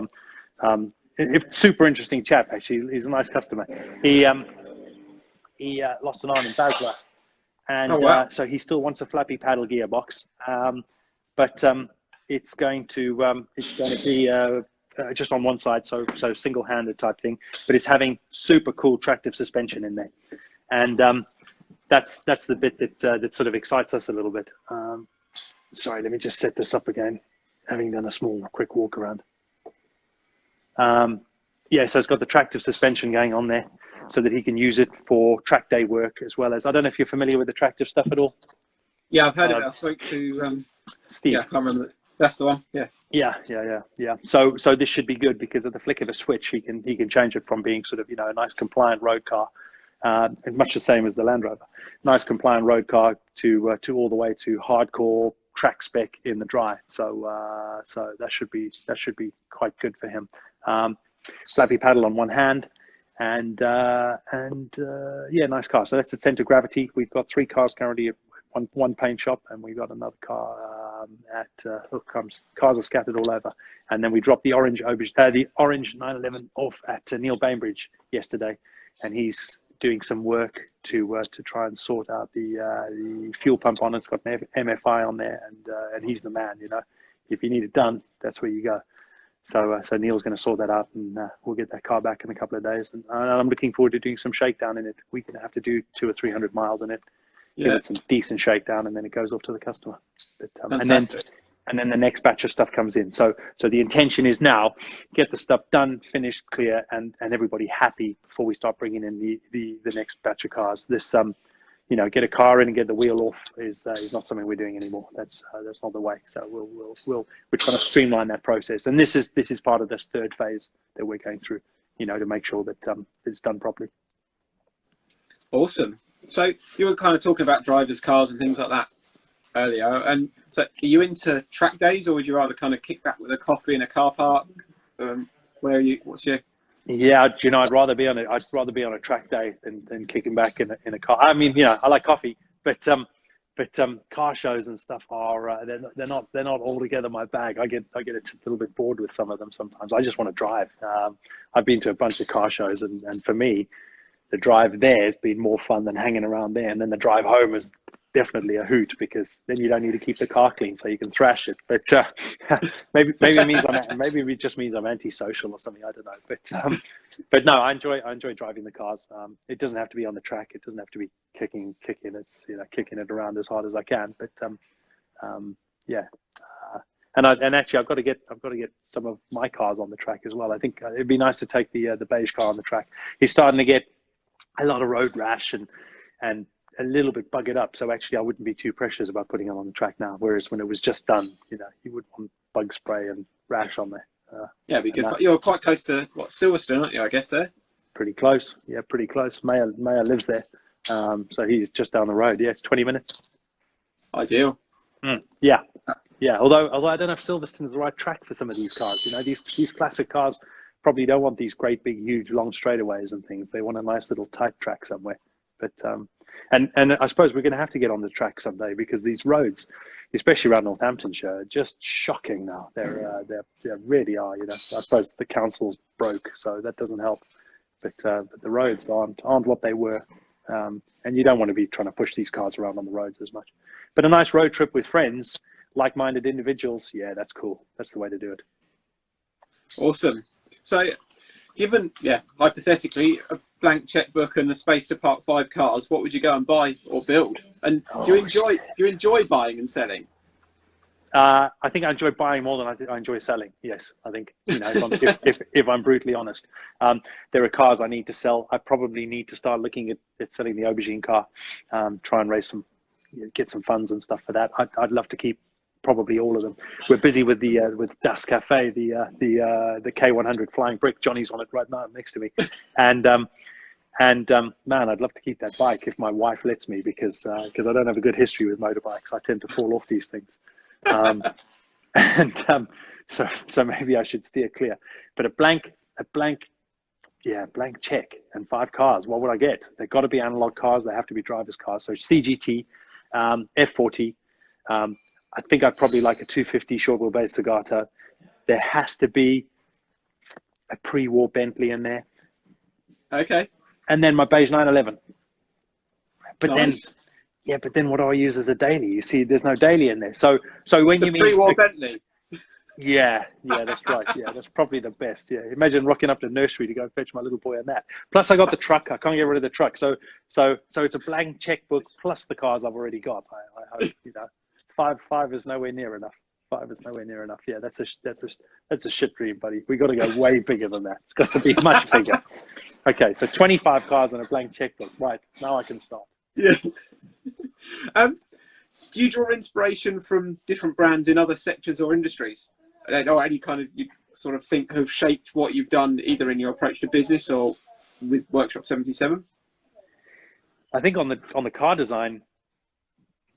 Speaker 2: super interesting chap actually. He's a nice customer. He lost an arm in Basra, and so he still wants a flappy paddle gearbox. But it's going to be just on one side, so single-handed type thing. But it's having super cool tractive suspension in there, and that's the bit that sort of excites us a little bit. Sorry, let me just set this up again, having done a quick walk around. So it's got the tractive suspension going on there so that he can use it for track day work, as well as, I don't know if you're familiar with the tractive stuff at all.
Speaker 1: Yeah, I've heard of it. I spoke to
Speaker 2: Steve.
Speaker 1: Yeah, I can't remember. That's the one. Yeah. So this should be good because at the flick of a switch, he can change it from being sort of, a nice compliant road car
Speaker 2: and much the same as the Land Rover. Nice compliant road car to all the way to hardcore track spec in the dry. So so that should be quite good for him. Flappy paddle on one hand, and yeah, nice car. So that's at Centre Gravity. We've got 3 cars currently at one paint shop, and we've got another car at cars are scattered all over. And then we dropped the orange 911 off at Neil Bainbridge yesterday, and he's doing some work to try and sort out the fuel pump on it. It's got an MFI on there, and he's the man. You know, if you need it done, that's where you go. So Neil's going to sort that out, and we'll get that car back in a couple of days. And I'm looking forward to doing some shakedown in it. We're going to have to do 200 or 300 miles in it, give it some decent shakedown, and then it goes off to the customer. But, and then the next batch of stuff comes in. So the intention is now get the stuff done, finished, clear, and everybody happy before we start bringing in the next batch of cars. This you know, get a car in and get the wheel off is not something we're doing anymore. That's not the way. So we're trying to streamline that process, and this is part of this third phase that we're going through, you know, to make sure that it's done properly.
Speaker 1: Awesome. So you were kind of talking about drivers' cars and things like that earlier, and so are you into track days, or would you rather kind of kick back with a coffee in a car park? Where are you? What's your?
Speaker 2: Yeah, you know, I'd rather be on a track day than kicking back in a car. I mean, you know, I like coffee, but car shows and stuff are they're not altogether my bag. I get a little bit bored with some of them sometimes. I just want to drive. I've been to a bunch of car shows, and for me, the drive there has been more fun than hanging around there. And then the drive home is definitely a hoot, because then you don't need to keep the car clean, so you can thrash it. But maybe it just means I'm antisocial or something. I don't know. But no, I enjoy driving the cars. It doesn't have to be on the track. It doesn't have to be kicking. It's, you know, kicking it around as hard as I can. But yeah. And actually, I've got to get some of my cars on the track as well. I think it'd be nice to take the beige car on the track. He's starting to get a lot of road rash and a little bit buggered up. So actually, I wouldn't be too precious about putting him on the track now. Whereas when it was just done, you know, you would want bug spray and rash on there.
Speaker 1: Yeah, because you're quite close to Silverstone, aren't you? I guess there.
Speaker 2: Pretty close. Yeah, pretty close. Mayor lives there, so he's just down the road. Yeah, it's 20 minutes.
Speaker 1: Ideal.
Speaker 2: Yeah. Although I don't know if Silverstone is the right track for some of these cars. You know, these classic cars probably don't want these great big huge long straightaways and things. They want a nice little tight track somewhere. But and I suppose we're going to have to get on the track someday, because these roads, especially around Northamptonshire, are just shocking now. They really are. You know, I suppose the council's broke, so that doesn't help. But the roads aren't what they were, and you don't want to be trying to push these cars around on the roads as much. But a nice road trip with friends, like-minded individuals, yeah, that's cool. That's the way to do it.
Speaker 1: Awesome. So, given, hypothetically, a blank checkbook and the space to park 5 cars, what would you go and buy or build? And do you enjoy buying and selling?
Speaker 2: I think I enjoy buying more than I enjoy selling. Yes, I think, you know, if I'm brutally honest, there are cars I need to sell. I probably need to start looking at selling the aubergine car, try and get some funds and stuff for that. I'd love to keep probably all of them. We're busy with with Das Cafe, the K100 flying brick. Johnny's on it right now next to me, and man, I'd love to keep that bike if my wife lets me, because I don't have a good history with motorbikes. I tend to fall off these things, so maybe I should steer clear. But a blank check and 5 cars. What would I get? They've got to be analog cars. They have to be drivers' cars. So CGT, F40. I think I'd probably like a 250 short wheelbase Zagato. There has to be a pre-war Bentley in there. Okay. And then my beige 911. But nice. then what do I use as a daily? You see, there's no daily in there. So when you mean
Speaker 1: pre-war Bentley.
Speaker 2: Yeah, that's right. Yeah, that's probably the best. Yeah, imagine rocking up to nursery to go fetch my little boy on that. Plus, I got the truck. I can't get rid of the truck. So it's a blank checkbook plus the cars I've already got. I hope, you know. Five is nowhere near enough. 5 is nowhere near enough. Yeah, that's a shit dream, buddy. We got to go way bigger than that. It's got to be much bigger. Okay, so 25 cars and a blank checkbook. Right, now I can start.
Speaker 1: Yeah. Do you draw inspiration from different brands in other sectors or industries, or any kind of you sort of think have shaped what you've done either in your approach to business or with Workshop 77?
Speaker 2: I think on the car design,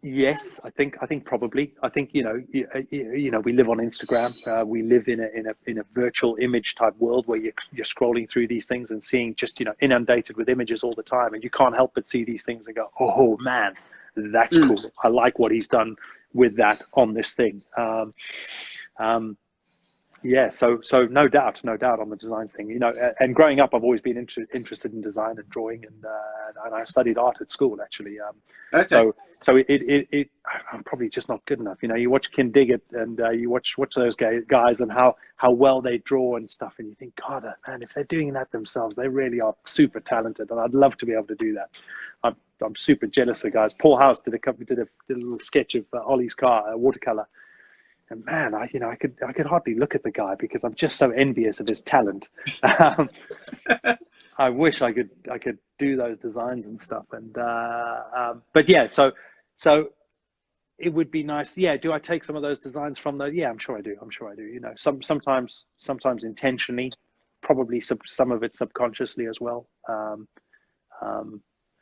Speaker 2: yes, I think probably. I think you know we live on Instagram. We live in a virtual image type world where you're scrolling through these things and seeing just inundated with images all the time, and you can't help but see these things and go, oh man, that's cool. I like what he's done with that on this thing. Yeah, so no doubt on the design thing, and growing up, I've always been interested in design and drawing, and I studied art at school actually.
Speaker 1: Okay.
Speaker 2: So I'm probably just not good enough. You watch Ken Diggett and you watch those guys and how well they draw and stuff, and you think, God, man, if they're doing that themselves, they really are super talented, and I'd love to be able to do that. I'm super jealous of guys. Paul House did a little sketch of Ollie's car, a watercolor. And man, I could hardly look at the guy because I'm just so envious of his talent. I wish I could do those designs and stuff. And but yeah, so it would be nice. Yeah, do I take some of those designs from those? Yeah, I'm sure I do. Sometimes intentionally, probably some of it subconsciously as well.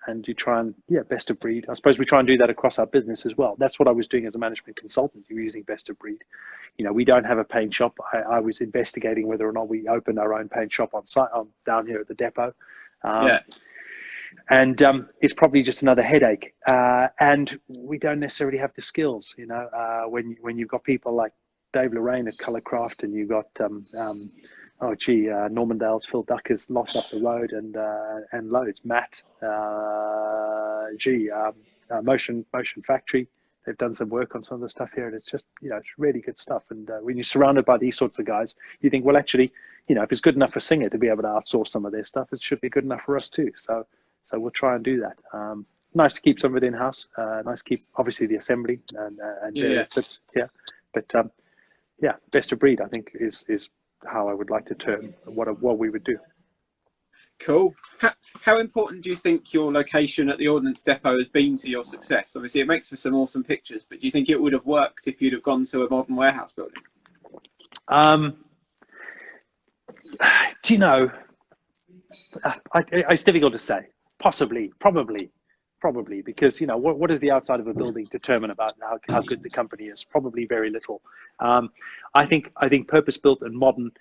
Speaker 2: And you try and, best of breed. I suppose we try and do that across our business as well. That's what I was doing as a management consultant. You're using best of breed. We don't have a paint shop. I was investigating whether or not we opened our own paint shop on site down here at the depot. And it's probably just another headache. And we don't necessarily have the skills, when you've got people like Dave Lorraine at Colourcraft, and you've got Normandale's Phil Ducker's lost up the road, and loads. Matt, Motion Factory. They've done some work on some of the stuff here, and it's just it's really good stuff. And when you're surrounded by these sorts of guys, you think, well, actually, if it's good enough for Singer to be able to outsource some of their stuff, it should be good enough for us too. So we'll try and do that. Nice to keep some of it in house. Nice to keep obviously the assembly and various bits. Yeah, but best of breed, I think, is how I would like to term what we would do.
Speaker 1: Cool. How important do you think your location at the Ordnance Depot has been to your success? Obviously, it makes for some awesome pictures, but do you think it would have worked if you'd have gone to a modern warehouse building?
Speaker 2: It's difficult to say. Possibly, probably, because what does the outside of a building determine about how good the company is? Probably very little. I think purpose built and modern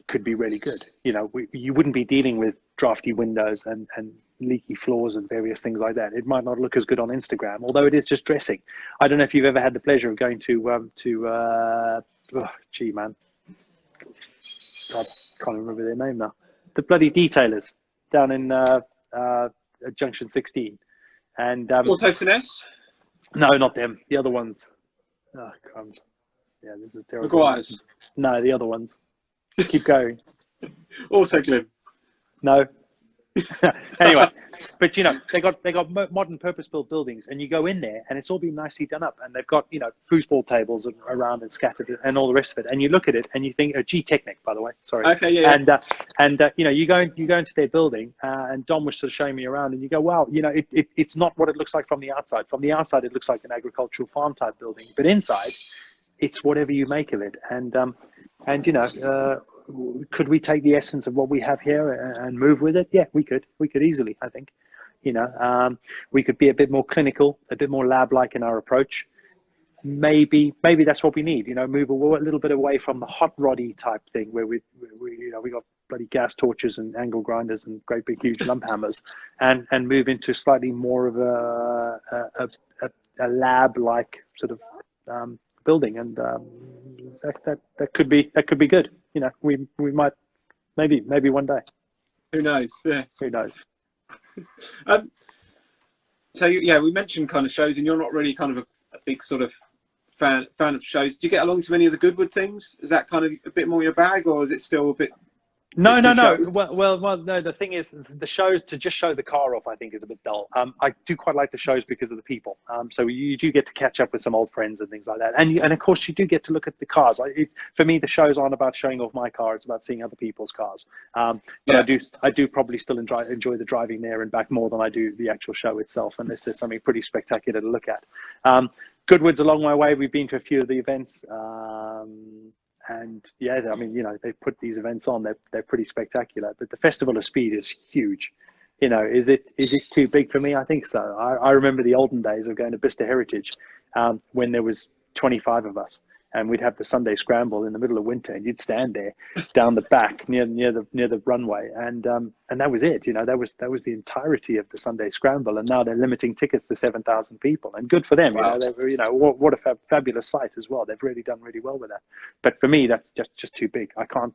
Speaker 2: could be really good. You wouldn't be dealing with drafty windows and leaky floors and various things like that. It might not look as good on Instagram, although it is just dressing. I don't know if you've ever had the pleasure of going to I can't remember their name now. The bloody detailers down in Junction 16, and
Speaker 1: Auto Finesse?
Speaker 2: No, not them. The other ones. Oh crumbs! Yeah, this is terrible.
Speaker 1: McGuire's?
Speaker 2: No, the other ones. Keep going.
Speaker 1: Also Glim?
Speaker 2: No. Anyway, but they got modern purpose-built buildings, and you go in there, and it's all been nicely done up, and they've got foosball tables around and scattered and all the rest of it, and you look at it and you think, G-Technic, by the way, sorry.
Speaker 1: Okay, yeah.
Speaker 2: And you go into their building, and Dom was sort of showing me around, and you go, wow, it's not what it looks like from the outside. From the outside, it looks like an agricultural farm type building, but inside, it's whatever you make of it, and could we take the essence of what we have here and move with it? Yeah, we could easily, I think. We could be a bit more clinical, a bit more lab-like in our approach. Maybe that's what we need. Move a little bit away from the hot roddy type thing where we got bloody gas torches and angle grinders and great big huge lump hammers, and move into slightly more of a lab-like sort of building, and that could be good. We might maybe one day.
Speaker 1: Who knows? Yeah.
Speaker 2: Who knows?
Speaker 1: So yeah, we mentioned kind of shows, and you're not really kind of a big sort of fan of shows. Do you get along to many of the Goodwood things? Is that kind of a bit more your bag, or is it still a bit?
Speaker 2: No. Well, no. The thing is, the shows to just show the car off, I think, is a bit dull. I do quite like the shows because of the people. So you do get to catch up with some old friends and things like that, and of course you do get to look at the cars. For me, the shows aren't about showing off my car; it's about seeing other people's cars. But yeah. I do probably still enjoy the driving there and back more than I do the actual show itself, unless there's something pretty spectacular to look at. Goodwood's along my way. We've been to a few of the events. And yeah, I mean, they put these events on. They're pretty spectacular. But the Festival of Speed is huge. is it too big for me? I think so. I remember the olden days of going to Bicester Heritage when there was 25 of us, and we'd have the Sunday scramble in the middle of winter, and you'd stand there down the back near the runway, and that was it. That was the entirety of the Sunday scramble. And now they're limiting tickets to 7,000 people, and good for them.
Speaker 1: Wow.
Speaker 2: What a fabulous site as well. They've really done really well with that. But for me, that's just too big. I can't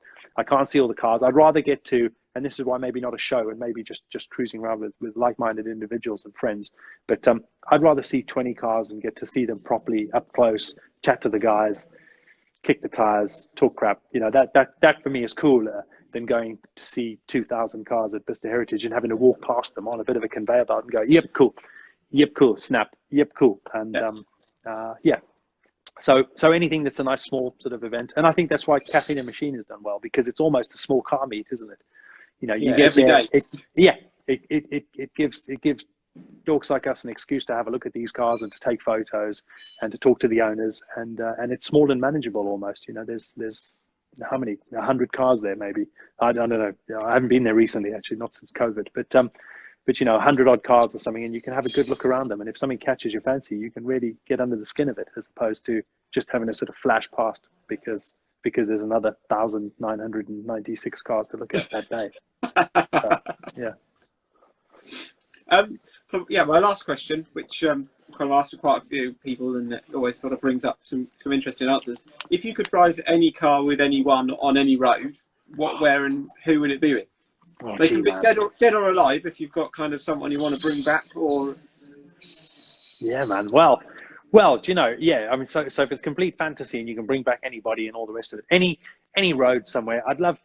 Speaker 2: see all the cars. I'd rather get to, and this is why maybe not a show, and maybe just cruising around with like-minded individuals and friends. But I'd rather see 20 cars and get to see them properly up close, chat to the guys, kick the tires, talk crap. That for me is cooler than going to see 2,000 cars at Bicester Heritage and having to walk past them on a bit of a conveyor belt and go, yep, cool, snap, yep, cool. And yeah. So anything that's a nice small sort of event, and I think that's why Caffeine and Machine has done well, because it's almost a small car meet, isn't it? You get
Speaker 1: every
Speaker 2: there,
Speaker 1: day.
Speaker 2: It gives dorks like us an excuse to have a look at these cars and to take photos and to talk to the owners, and it's small and manageable almost. There's how many, 100 cars there maybe. I don't know. I haven't been there recently, actually, not since COVID, but 100 odd cars or something, and you can have a good look around them. And if something catches your fancy, you can really get under the skin of it, as opposed to just having a sort of flash past because there's another 1,996 cars to look at that day.
Speaker 1: So my last question, which kind of asked to quite a few people, and it always sort of brings up some interesting answers. If you could drive any car with anyone on any road, what, where, and who would it be with?
Speaker 2: Oh,
Speaker 1: they can be dead or alive, if you've got kind of someone you want to bring back, or...
Speaker 2: Yeah, man. Well, yeah. I mean, so if it's complete fantasy and you can bring back anybody and all the rest of it, any road somewhere, my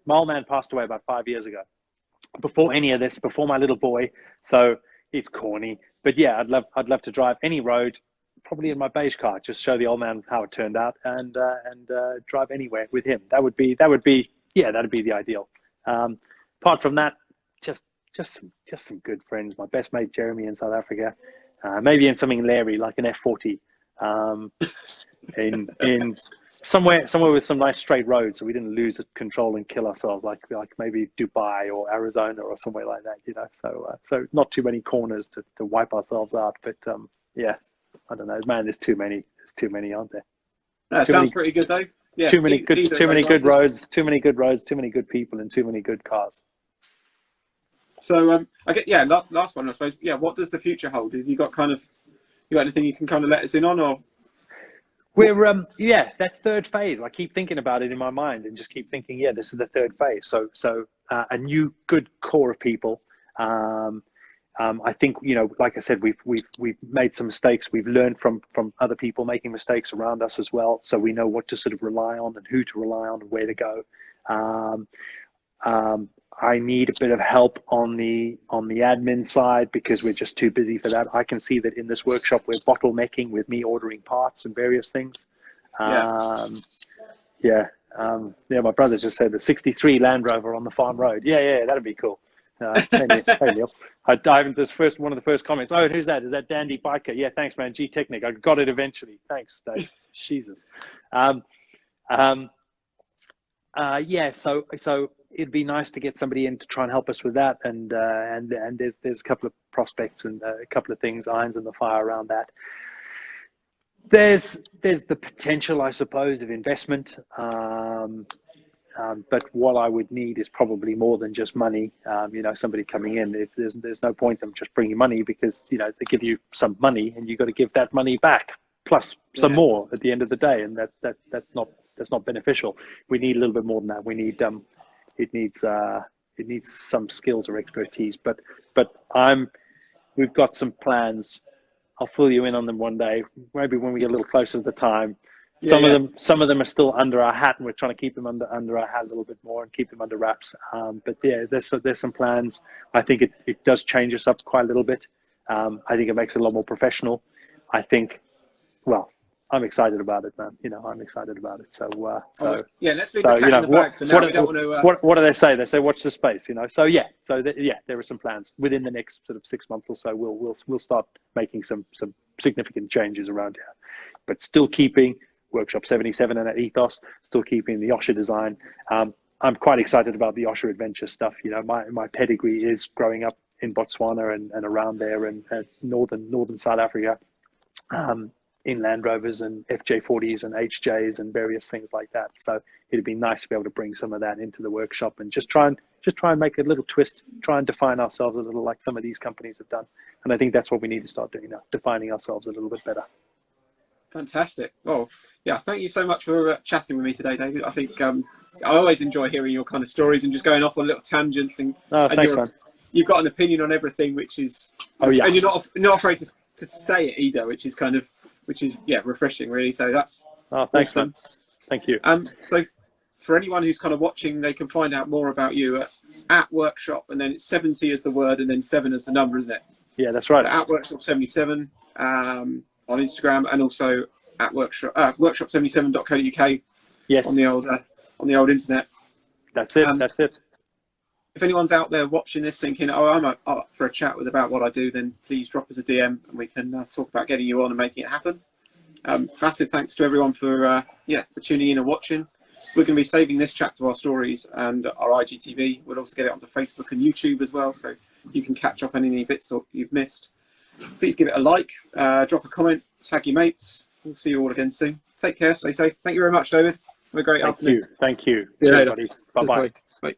Speaker 2: old man passed away about 5 years ago. Before any of this, before my little boy, so it's corny, but yeah, I'd love to drive any road, probably in my beige car, just show the old man how it turned out, and drive anywhere with him. That'd be the ideal. Apart from that, just some good friends. My best mate Jeremy in South Africa, maybe in something Larry like an F40, in somewhere with some nice straight roads, so we didn't lose control and kill ourselves, like maybe Dubai or Arizona or somewhere like that. So not too many corners to wipe ourselves out. But yeah, I don't know, man. There's too many, aren't there?
Speaker 1: That sounds pretty good though. Yeah,
Speaker 2: too many good roads, too many good people, and too many good cars.
Speaker 1: So last one, I suppose. Yeah, what does the future hold? Have you got anything you can kind of let us in on, or?
Speaker 2: We're that third phase. I keep thinking about it in my mind and just keep thinking, this is the third phase. So a new good core of people. I think, like I said, we've made some mistakes. We've learned from other people making mistakes around us as well. So we know what to sort of rely on and who to rely on and where to go. I need a bit of help on the admin side, because we're just too busy for that. I can see that in this workshop we're bottlenecking with me ordering parts and various things. My brother just said the 63 Land Rover on the farm road. Yeah, that'd be cool. Maybe I dive into this one of the first comments. Oh, who's that? Is that Dandy Biker? Yeah, thanks, man. G Technic. I got it eventually. Thanks, Dave. Jesus. So it'd be nice to get somebody in to try and help us with that, and there's a couple of prospects and a couple of things, irons in the fire around that. There's the potential, I suppose, of investment, but what I would need is probably more than just money. Somebody coming in. There's no point in just bringing money, because they give you some money and you've got to give that money back plus some more at the end of the day, and that's not beneficial. We need a little bit more than that. We need it needs some skills or expertise, but we've got some plans. I'll fill you in on them one day, maybe when we get a little closer to the time. Some of them are still under our hat, and we're trying to keep them under our hat a little bit more and keep them under wraps. But yeah, there's some plans. I think it does change us up quite a little bit. I think it makes it a lot more professional. I think, well, I'm excited about it, man. I'm excited about it. So
Speaker 1: let's leave the cat in the bag for now. We don't want to.
Speaker 2: What do they say? They say watch the space. So there are some plans within the next sort of 6 months or so. We'll start making some significant changes around here, but still keeping Workshop 77 and that ethos, still keeping the Oshe Design. I'm quite excited about the Osha adventure stuff. You know, my pedigree is growing up in Botswana and around there and northern South Africa, in Land Rovers and FJ40s and HJs and various things like that. So it'd be nice to be able to bring some of that into the workshop and just try and make a little twist, try and define ourselves a little like some of these companies have done. And I think that's what we need to start doing now, defining ourselves a little bit better.
Speaker 1: Fantastic. Well, yeah, thank you so much for chatting with me today, David. I think I always enjoy hearing your kind of stories and just going off on little tangents. And,
Speaker 2: Thanks, man.
Speaker 1: You've got an opinion on everything, which is, and you're not afraid to say it either, which is refreshing, really. So that's
Speaker 2: thanks,
Speaker 1: awesome.
Speaker 2: man. Thank you.
Speaker 1: So for anyone who's kind of watching, they can find out more about you at Workshop, and then it's 70 as the word, and then 7 as the number, isn't it?
Speaker 2: Yeah, that's right.
Speaker 1: At Workshop 77 on Instagram, and also at workshop77.co.uk.
Speaker 2: Yes.
Speaker 1: On the old internet.
Speaker 2: That's it. That's it.
Speaker 1: If anyone's out there watching this thinking, oh, I'm up for a chat about what I do, then please drop us a DM and we can talk about getting you on and making it happen. Massive thanks to everyone for tuning in and watching. We're going to be saving this chat to our stories and our IGTV. We'll also get it onto Facebook and YouTube as well, so you can catch up on any bits you've missed. Please give it a like, drop a comment, tag your mates. We'll see you all again soon. Take care, stay safe. Thank you very much, David. Have a great afternoon.
Speaker 2: Thank you.
Speaker 1: See you later.
Speaker 2: Everybody. Bye-bye.
Speaker 1: Bye.